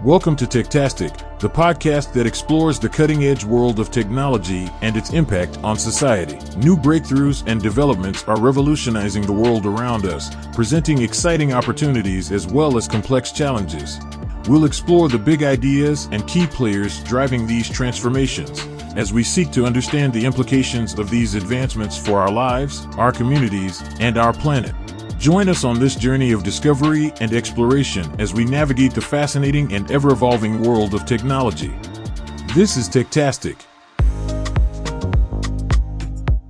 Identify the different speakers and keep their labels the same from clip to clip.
Speaker 1: Welcome to Techtastic, the podcast that explores the cutting-edge world of technology and its impact on society. New breakthroughs and developments are revolutionizing the world around us, presenting exciting opportunities as well as complex challenges. We'll explore the big ideas and key players driving these transformations, as we seek to understand the implications of these advancements for our lives, our communities, and our planet. Join us on this journey of discovery and exploration as we navigate the fascinating and ever-evolving world of technology. This is Techtastic.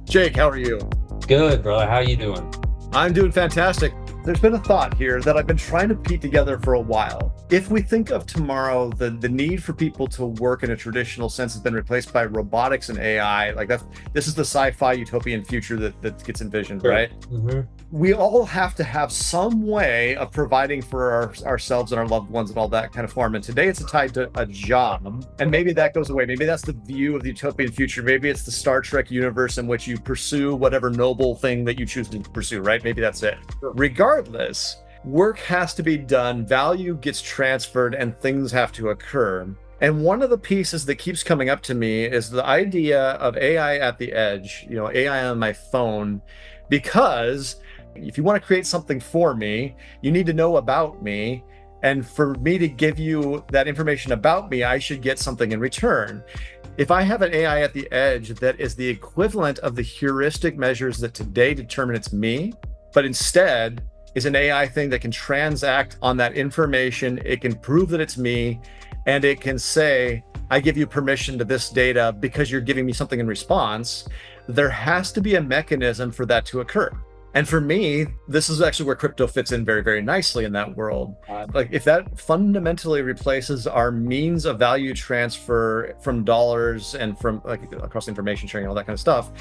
Speaker 2: Jake, how are you?
Speaker 3: Good, brother. How you doing?
Speaker 2: I'm doing fantastic. There's been a thought here that I've been trying to piece together for a while. If we think of tomorrow, the need for people to work in a traditional sense has been replaced by robotics and AI. This is the sci-fi utopian future that gets envisioned, sure. Right? Mm-hmm. We all have to have some way of providing for ourselves and our loved ones and all that kind of form. And today it's tied to a job. And maybe that goes away. Maybe that's the view of the utopian future. Maybe it's the Star Trek universe in which you pursue whatever noble thing that you choose to pursue, right? Maybe that's it. Sure. Regardless, work has to be done, value gets transferred, and things have to occur. And one of the pieces that keeps coming up to me is the idea of AI at the edge, AI on my phone, because if you want to create something for me, you need to know about me. And for me to give you that information about me, I should get something in return. If I have an AI at the edge that is the equivalent of the heuristic measures that today determine it's me, but instead is an AI thing that can transact on that information, it can prove that it's me, and it can say, I give you permission to this data because you're giving me something in response, there has to be a mechanism for that to occur. And for me, this is actually where crypto fits in very, very nicely in that world. If that fundamentally replaces our means of value transfer from dollars and from across information sharing, all that kind of stuff,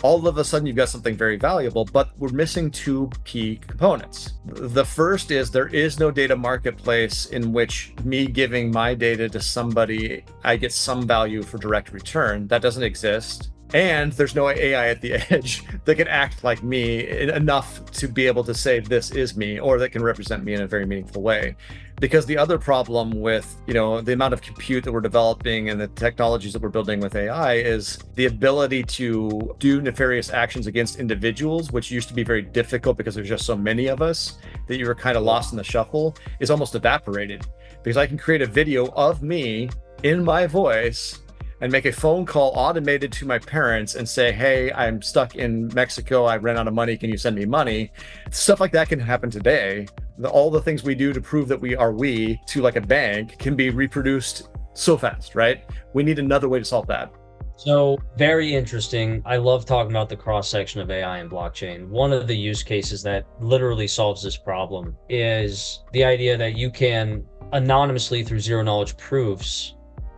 Speaker 2: all of a sudden you've got something very valuable, but we're missing two key components. The first is there is no data marketplace in which me giving my data to somebody, I get some value for direct return. That doesn't exist. And there's no AI at the edge that can act like me enough to be able to say this is me, or that can represent me in a very meaningful way. Because the other problem with, the amount of compute that we're developing and the technologies that we're building with AI is the ability to do nefarious actions against individuals, which used to be very difficult because there's just so many of us that you were kind of lost in the shuffle, is almost evaporated. Because I can create a video of me in my voice and make a phone call automated to my parents and say, hey, I'm stuck in Mexico. I ran out of money. Can you send me money? Stuff like that can happen today. All the things we do to prove that we are to like a bank can be reproduced so fast, right? We need another way to solve that.
Speaker 3: So very interesting. I love talking about the cross-section of AI and blockchain. One of the use cases that literally solves this problem is the idea that you can anonymously through zero-knowledge proofs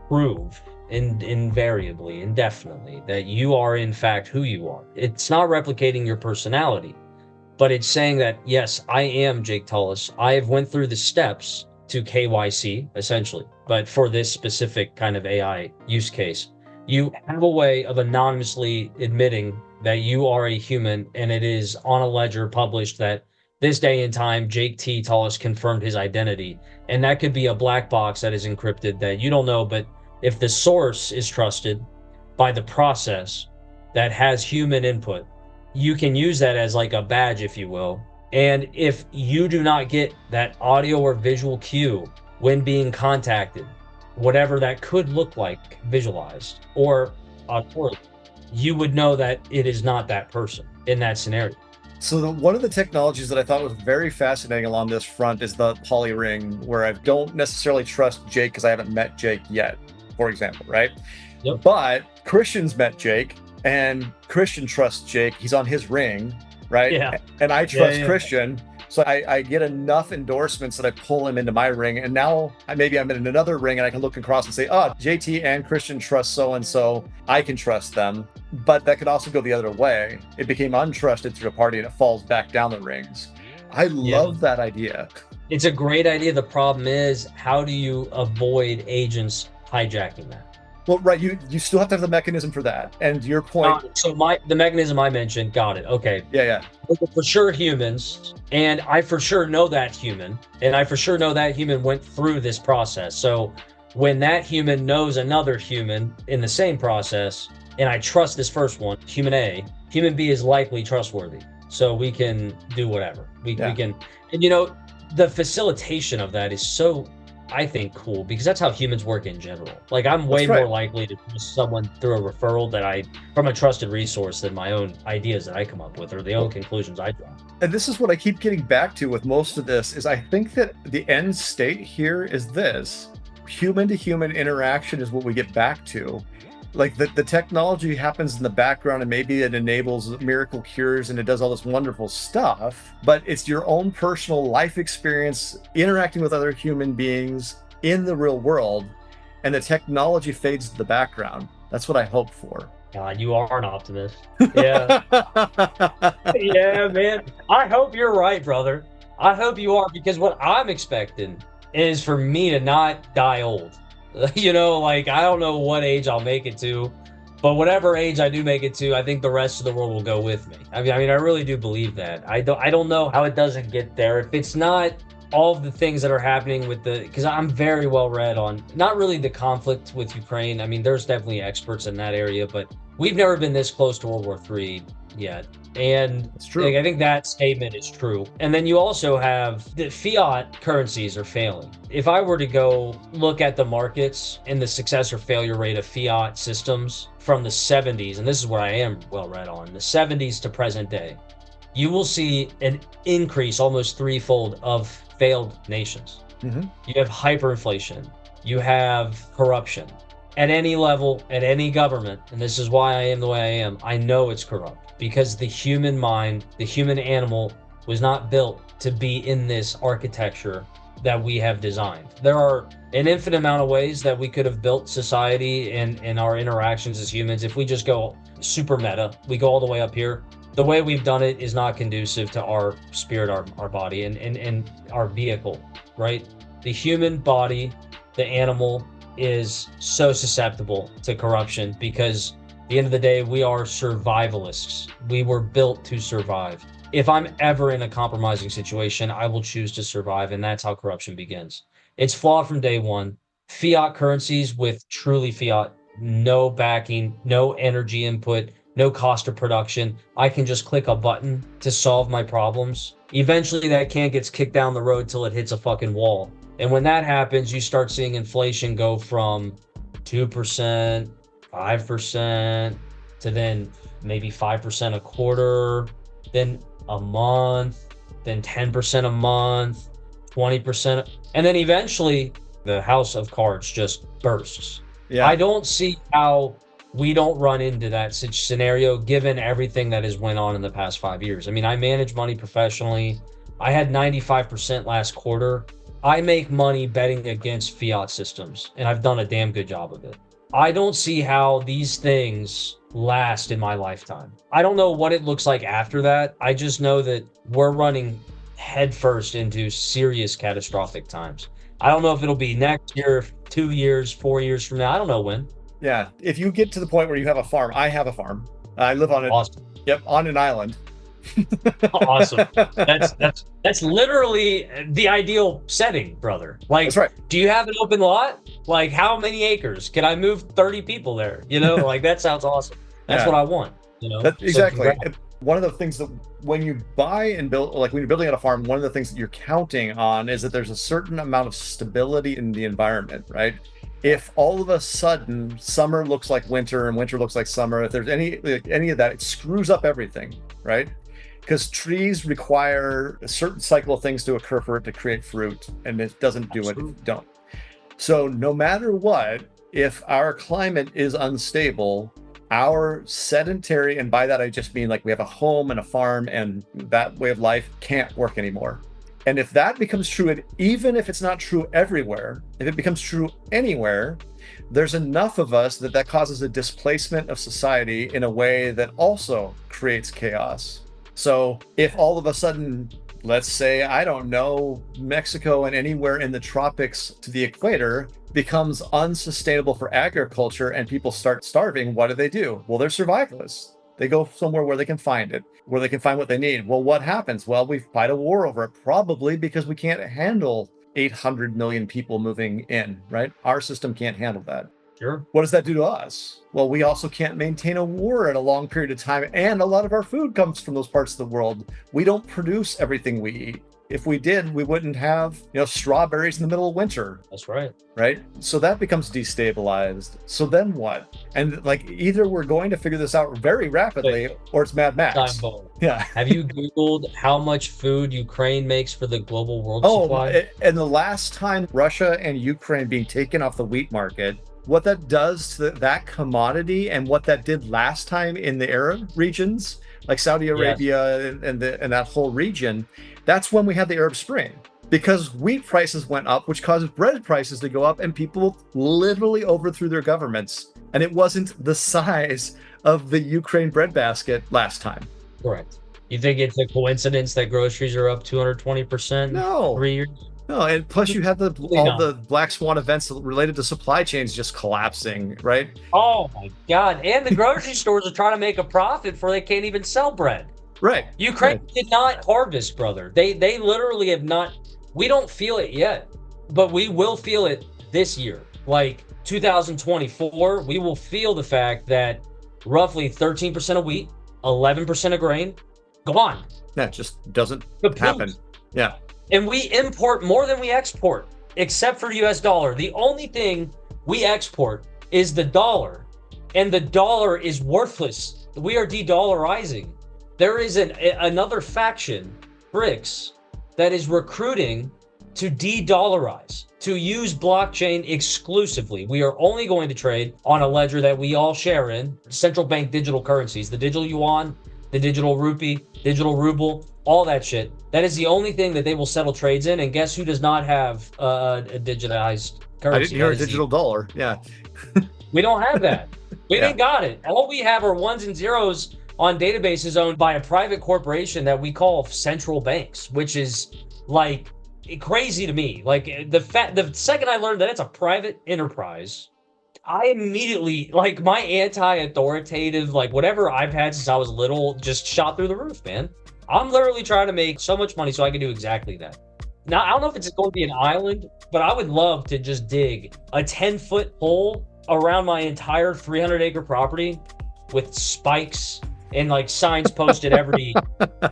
Speaker 3: prove invariably, indefinitely, that you are in fact who you are. It's not replicating your personality, but it's saying that, yes, I am Jake Tullis. I have went through the steps to KYC, essentially. But for this specific kind of AI use case, you have a way of anonymously admitting that you are a human, and it is on a ledger published that this day and time, Jake T. Tullis confirmed his identity. And that could be a black box that is encrypted that you don't know, but if the source is trusted by the process that has human input, you can use that as like a badge, if you will. And if you do not get that audio or visual cue when being contacted, whatever that could look like visualized or auditorily, you would know that it is not that person in that scenario.
Speaker 2: So one of the technologies that I thought was very fascinating along this front is the poly ring, where I don't necessarily trust Jake because I haven't met Jake yet, for example, right? Yep. But Christian's met Jake, and Christian trusts Jake. He's on his ring, right?
Speaker 3: Yeah.
Speaker 2: And I trust Christian. So I get enough endorsements that I pull him into my ring. And now maybe I'm in another ring and I can look across and say, oh, JT and Christian trust so-and-so. I can trust them. But that could also go the other way. It became untrusted through a party and it falls back down the rings. I love that idea.
Speaker 3: It's a great idea. The problem is, how do you avoid agents hijacking that?
Speaker 2: Well, right, you still have to have the mechanism for that. And your point,
Speaker 3: So the mechanism I mentioned, got it. Okay.
Speaker 2: yeah.
Speaker 3: They're for sure humans, and I for sure know that human, and I for sure know that human went through this process. So when that human knows another human in the same process, and I trust this first one, human A, human B is likely trustworthy. So we can do whatever. We can, and the facilitation of that is so, I think, cool, because that's how humans work in general. Like, I'm way
Speaker 2: That's right.
Speaker 3: more likely to trust someone through a referral from a trusted resource than my own ideas that I come up with or the own conclusions I draw.
Speaker 2: And this is what I keep getting back to with most of this is I think that the end state here is this. Human to human interaction is what we get back to. Like the technology happens in the background and maybe it enables miracle cures and it does all this wonderful stuff, but it's your own personal life experience interacting with other human beings in the real world, and the technology fades to the background. That's what I hope for.
Speaker 3: God, you are an optimist. Yeah. Yeah, man. I hope you're right, brother. I hope you are, because what I'm expecting is for me to not die old. Like, I don't know what age I'll make it to, but whatever age I do make it to, I think the rest of the world will go with me. I mean, I really do believe that. I don't know how it doesn't get there. If it's not all of the things that are happening because I'm very well read on, not really the conflict with Ukraine. I mean, there's definitely experts in that area, but we've never been this close to World War III yet. And
Speaker 2: It's true.
Speaker 3: like, I think that statement is true. And then you also have the fiat currencies are failing. If I were to go look at the markets and the success or failure rate of fiat systems from the 70s, and this is where I am well read on, the 70s to present day, you will see an increase almost threefold of failed nations.
Speaker 2: Mm-hmm.
Speaker 3: You have hyperinflation. You have corruption. At any level, at any government, and this is why I am the way I am, I know it's corrupt because the human mind, the human animal was not built to be in this architecture that we have designed. There are an infinite amount of ways that we could have built society and our interactions as humans. If we just go super meta, we go all the way up here. The way we've done it is not conducive to our spirit, our body, and our vehicle, right? The human body, the animal, is so susceptible to corruption because at the end of the day, we are survivalists. We were built to survive. If I'm ever in a compromising situation, I will choose to survive, and that's how corruption begins. It's flawed from day one. Fiat currencies with truly fiat, no backing, no energy input, no cost of production. I can just click a button to solve my problems. Eventually, that can gets kicked down the road till it hits a fucking wall. And when that happens, you start seeing inflation go from 2%, 5%, to then maybe 5% a quarter, then a month, then 10% a month, 20%. And then eventually the house of cards just bursts.
Speaker 2: Yeah.
Speaker 3: I don't see how we don't run into that scenario given everything that has went on in the past 5 years. I mean, I manage money professionally. I had 95% last quarter. I make money betting against fiat systems, and I've done a damn good job of it. I don't see how these things last in my lifetime. I don't know what it looks like after that. I just know that we're running headfirst into serious catastrophic times. I don't know if it'll be next year, 2 years, 4 years from now. I don't know when.
Speaker 2: Yeah. If you get to the point where you have a farm, I have a farm. I live on it.
Speaker 3: Awesome.
Speaker 2: Yep, on an island.
Speaker 3: Awesome. That's literally the ideal setting, brother. Like,
Speaker 2: that's right.
Speaker 3: Do you have an open lot? Like, how many acres? Can I move 30 people there? Like, that sounds awesome. That's what I want.
Speaker 2: Exactly. One of the things that when you buy and build, like when you're building out a farm, one of the things that you're counting on is that there's a certain amount of stability in the environment, right? If all of a sudden summer looks like winter and winter looks like summer, if there's any of that, it screws up everything, right? Because trees require a certain cycle of things to occur for it to create fruit, and it doesn't do it if you don't. So no matter what, if our climate is unstable, our sedentary, and by that I just mean like we have a home and a farm and that way of life can't work anymore. And if that becomes true, and even if it's not true everywhere, if it becomes true anywhere, there's enough of us that causes a displacement of society in a way that also creates chaos. So if all of a sudden let's say, I don't know, Mexico and anywhere in the tropics to the equator becomes unsustainable for agriculture and people start starving, what do? Well, they're survivalists. They go somewhere where they can find it, where they can find what they need. Well, what happens? Well, we fight a war over it, probably because we can't handle 800 million people moving in, right? Our system can't handle that.
Speaker 3: Sure.
Speaker 2: What does that do to us? Well, we also can't maintain a war at a long period of time. And a lot of our food comes from those parts of the world. We don't produce everything we eat. If we did, we wouldn't have, strawberries in the middle of winter.
Speaker 3: That's right.
Speaker 2: Right? So that becomes destabilized. So then what? And either we're going to figure this out very rapidly or it's Mad Max.
Speaker 3: Time bomb.
Speaker 2: Yeah.
Speaker 3: Have you Googled how much food Ukraine makes for the global world supply?
Speaker 2: And the last time Russia and Ukraine being taken off the wheat market, what that does to that commodity and what that did last time in the Arab regions, like Saudi Arabia and that whole region, that's when we had the Arab Spring. Because wheat prices went up, which caused bread prices to go up, and people literally overthrew their governments. And it wasn't the size of the Ukraine bread basket last time.
Speaker 3: Correct. You think it's a coincidence that groceries are up 220%
Speaker 2: No.
Speaker 3: 3 years?
Speaker 2: No, and plus you had all the black swan events related to supply chains just collapsing, right?
Speaker 3: Oh my God. And the grocery stores are trying to make a profit for they can't even sell bread.
Speaker 2: Right.
Speaker 3: Ukraine did not harvest, brother. They literally have not. We don't feel it yet, but we will feel it this year. Like 2024, we will feel the fact that roughly 13% of wheat, 11% of grain, gone.
Speaker 2: That just doesn't happen. Yeah.
Speaker 3: And we import more than we export, except for US dollar. The only thing we export is the dollar, and the dollar is worthless. We are de-dollarizing. There is another faction, BRICS, that is recruiting to de-dollarize, to use blockchain exclusively. We are only going to trade on a ledger that we all share in, central bank digital currencies, the digital yuan, the digital rupee, digital ruble, all that shit. That is the only thing that they will settle trades in. And guess who does not have a digitized currency?
Speaker 2: I didn't hear a digital dollar. Yeah.
Speaker 3: We don't have that. We ain't got it. All we have are ones and zeros on databases owned by a private corporation that we call central banks, which is like crazy to me. Like the second I learned that it's a private enterprise, I immediately, like, my anti-authoritative, like whatever I've had since I was little, just shot through the roof, man. I'm literally trying to make so much money so I can do exactly that. Now, I don't know if it's going to be an island, but I would love to just dig a 10-foot hole around my entire 300-acre property with spikes and like signs posted every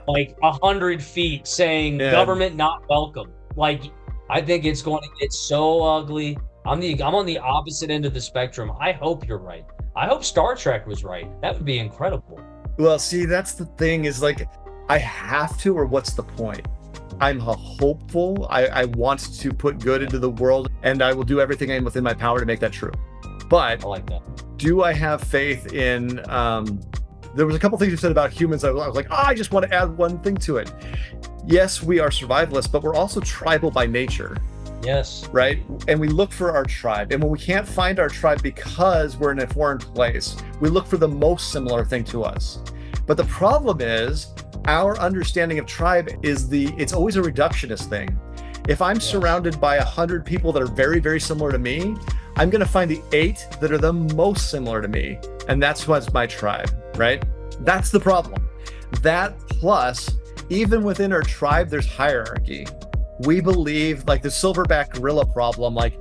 Speaker 3: like 100 feet saying government not welcome. Like, I think it's going to get so ugly. I'm on the opposite end of the spectrum. I hope you're right. I hope Star Trek was right. That would be incredible.
Speaker 2: Well, see, that's the thing is like, I have to, or what's the point? I'm a hopeful. I want to put good into the world, and I will do everything within my power to make that true. But
Speaker 3: I like that.
Speaker 2: Do I have faith in, there was a couple things you said about humans. I was like, I just want to add one thing to it. Yes, we are survivalists, but we're also tribal by nature.
Speaker 3: Yes.
Speaker 2: Right? And we look for our tribe. And when we can't find our tribe because we're in a foreign place, we look for the most similar thing to us. But the problem is, our understanding of tribe is it's always a reductionist thing. If I'm surrounded by 100 people that are very, very similar to me, I'm going to find the 8 that are the most similar to me. And that's what's my tribe, right? That's the problem. That plus, even within our tribe, there's hierarchy. We believe, like the silverback gorilla problem, like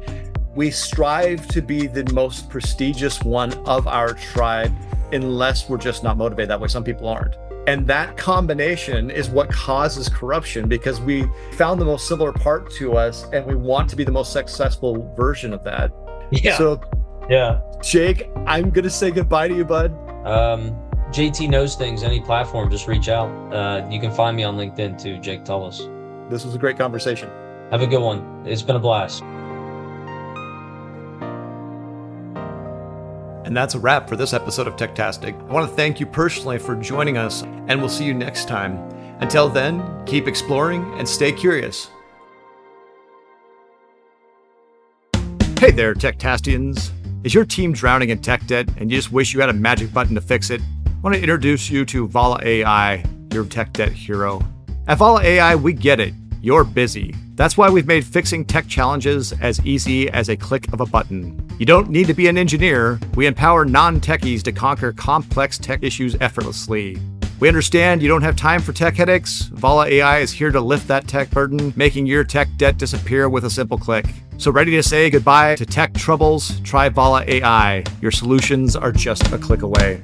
Speaker 2: we strive to be the most prestigious one of our tribe unless we're just not motivated that way. Some people aren't. And that combination is what causes corruption because we found the most similar part to us and we want to be the most successful version of that.
Speaker 3: Yeah.
Speaker 2: So, Jake, I'm going to say goodbye to you, bud.
Speaker 3: JT knows things, any platform, just reach out. You can find me on LinkedIn too, Jake Tullis.
Speaker 2: This was a great conversation.
Speaker 3: Have a good one. It's been a blast.
Speaker 2: And that's a wrap for this episode of Techtastic. I want to thank you personally for joining us, and we'll see you next time. Until then, keep exploring and stay curious. Hey there, Techtastians. Is your team drowning in tech debt and you just wish you had a magic button to fix it? I want to introduce you to volaai, your tech debt hero. At Volaai AI, we get it. You're busy. That's why we've made fixing tech challenges as easy as a click of a button. You don't need to be an engineer. We empower non-techies to conquer complex tech issues effortlessly. We understand you don't have time for tech headaches. Volaai AI is here to lift that tech burden, making your tech debt disappear with a simple click. So ready to say goodbye to tech troubles? Try Volaai AI. Your solutions are just a click away.